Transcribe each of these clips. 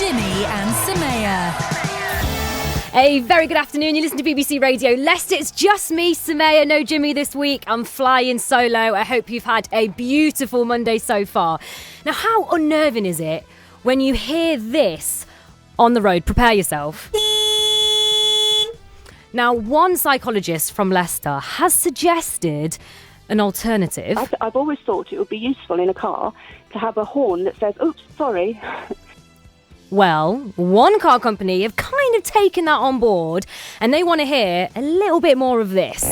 Jimmy and Samaya. A very good afternoon. You listen to BBC Radio Leicester. It's just me, Samaya, no Jimmy this week. I'm flying solo. I hope you've had a beautiful Monday so far. Now, how unnerving is it when you hear this on the road? Prepare yourself. Now, one psychologist from Leicester has suggested an alternative. I've always thought it would be useful in a car to have a horn that says, oops, sorry. Well, one car company have kind of taken that on board and they want to hear a little bit more of this.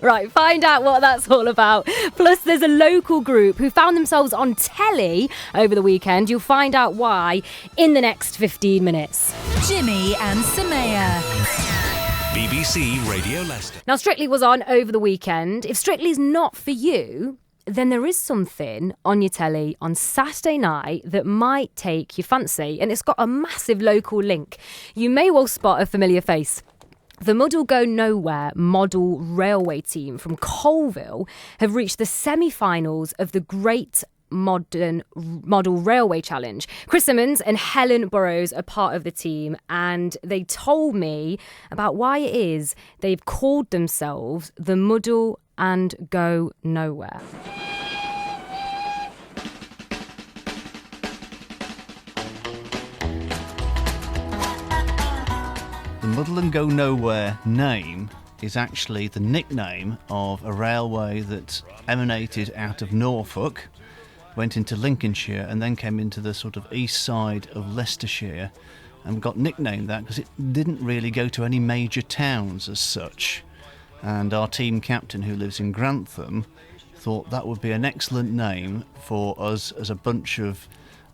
Right, find out what that's all about. Plus, there's a local group who found themselves on telly over the weekend. You'll find out why in the next 15 minutes. Jimmy and Samaya. BBC Radio Leicester. Now, Strictly was on over the weekend. If Strictly's not for you, then there is something on your telly on Saturday night that might take your fancy, and it's got a massive local link. You may well spot a familiar face. The Model Go Nowhere model railway team from Colville have reached the semi-finals of the Great Model Railway Challenge. Chris Simmons and Helen Burrows are part of the team, and they told me about why it is they've called themselves the Muddle and Go Nowhere. The Muddle and Go Nowhere name is actually the nickname of a railway that emanated out of Norfolk, went into Lincolnshire and then came into the sort of east side of Leicestershire and got nicknamed that because it didn't really go to any major towns as such. And our team captain, who lives in Grantham, thought that would be an excellent name for us as a bunch of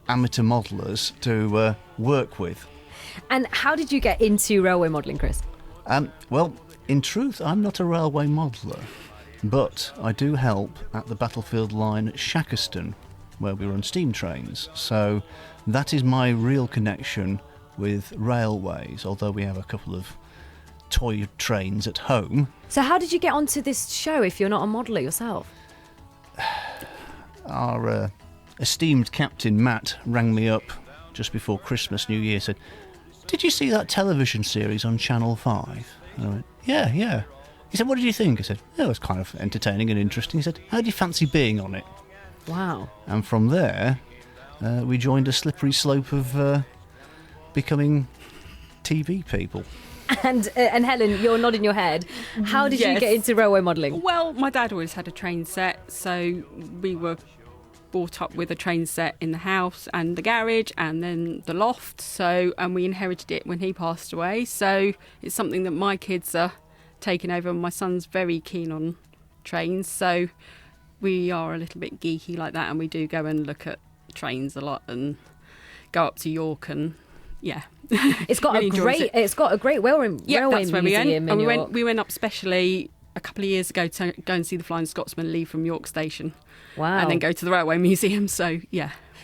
amateur modellers to work with. And how did you get into railway modelling, Chris? Well, in truth, I'm not a railway modeller, but I do help at the Battlefield line at Shackeston, where we run steam trains. So that is my real connection with railways, although we have a couple of toy trains at home. So how did you get onto this show if you're not a modeller yourself? Our esteemed captain, Matt, rang me up just before Christmas, New Year, said, "Did you see that television series on Channel 5? And I went, yeah. He said, "What did you think?" I said, "It was kind of entertaining and interesting." He said, "How do you fancy being on it?" Wow. And from there, we joined a slippery slope of becoming TV people. And Helen, you're nodding your head. How did you get into railway modelling? Well, my dad always had a train set, so we were brought up with a train set in the house and the garage and then the loft. And we inherited it when he passed away. So it's something that my kids are taking over. My son's very keen on trains, so we are a little bit geeky like that, and we do go and look at trains a lot and go up to York and It's got really it's got a great railway that's where museum in York. we went up specially a couple of years ago to go and see the Flying Scotsman leave from York Station. Wow. And then go to the railway museum. So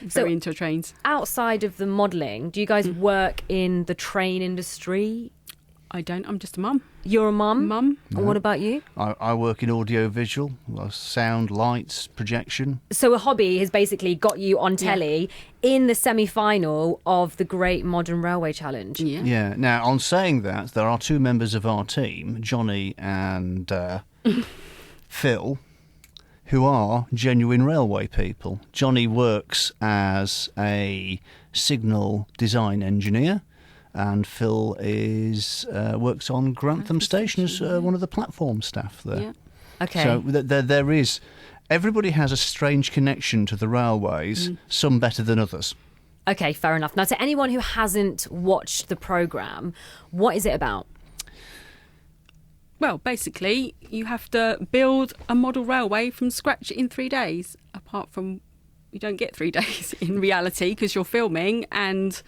very into trains. Outside of the modelling, do you guys work in the train industry? I don't. I'm just a mum. You're a mum? Mum. And what about you? I work in audio-visual, sound, lights, projection. So a hobby has basically got you on telly in the semi-final of the Great Modern Railway Challenge. Yeah. Now, on saying that, there are two members of our team, Johnny and Phil, who are genuine railway people. Johnny works as a signal design engineer, and Phil works on Grantham Station as one of the platform staff there. Yeah. Okay. So there is... Everybody has a strange connection to the railways, some better than others. Okay, fair enough. Now, to anyone who hasn't watched the programme, what is it about? Well, basically, you have to build a model railway from scratch in 3 days. Apart from, you don't get 3 days in reality because you're filming, and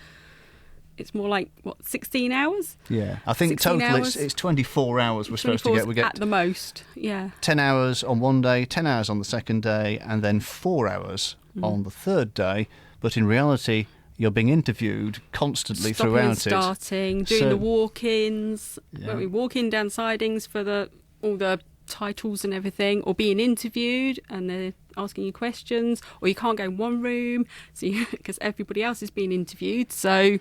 it's more like, 16 hours? Yeah, I think total it's 24 hours we're supposed to get. We get at the most, yeah. 10 hours on one day, 10 hours on the second day, and then 4 hours on the third day. But in reality, you're being interviewed constantly throughout starting, doing the walk-ins. When we walk in down sidings for all the titles and everything, or being interviewed and they're asking you questions, or you can't go in one room because everybody else is being interviewed. So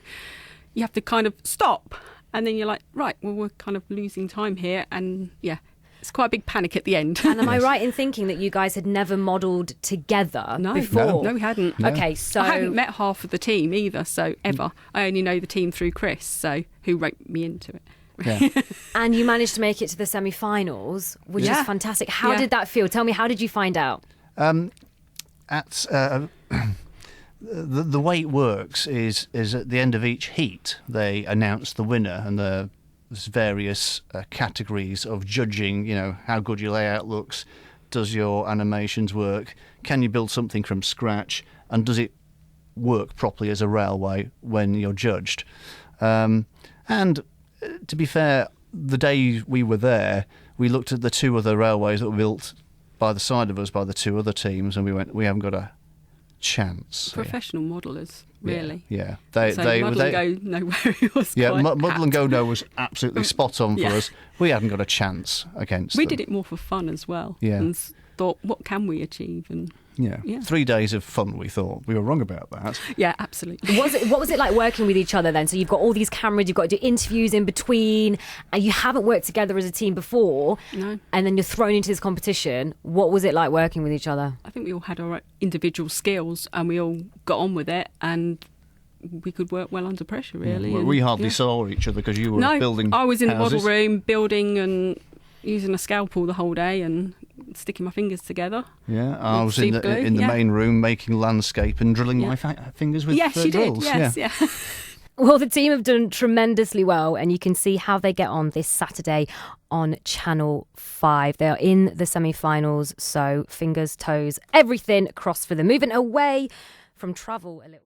you have to kind of stop, and then you're like, right, well, we're kind of losing time here, and yeah. It's quite a big panic at the end. And am I right in thinking that you guys had never modelled together before? No, we hadn't. No. Okay, so... I hadn't met half of the team either, so ever. I only know the team through Chris, so who roped me into it. Yeah. And you managed to make it to the semi-finals, which is Yeah. fantastic. How Yeah. did that feel? Tell me, how did you find out? The way it works is at the end of each heat they announce the winner, and there's various categories of judging. You know, how good your layout looks, does your animations work, can you build something from scratch, and does it work properly as a railway when you're judged. And to be fair, the day we were there, we looked at the two other railways that were built by the side of us by the two other teams, and we went, we haven't got a chance. Professional modellers, really. Yeah. Muddle and Go nowhere. It was Yeah, quite Muddle and apt. Go No was absolutely spot on for Yeah. us. We hadn't got a chance against We them. did it more for fun as well. Yeah. And thought, what can we achieve? And Yeah. 3 days of fun, we thought. We were wrong about that. yeah, absolutely. What was it like working with each other then? So you've got all these cameras, you've got to do interviews in between, and you haven't worked together as a team before. No. And then you're thrown into this competition. What was it like working with each other? I think we all had our individual skills and we all got on with it, and we could work well under pressure, really. Well, and, we hardly yeah. saw each other because you were No, building I was in the houses. model room building and using a scalpel the whole day and sticking my fingers together. Yeah, I was with in seed the glue, yeah. main room making landscape and drilling Yeah. my fingers with Yes, you did. drills. Yes, yeah. yeah. Well, the team have done tremendously well, and you can see how they get on this Saturday on Channel 5. They are in the semi-finals, so fingers, toes, everything crossed for them. Moving away from travel a little.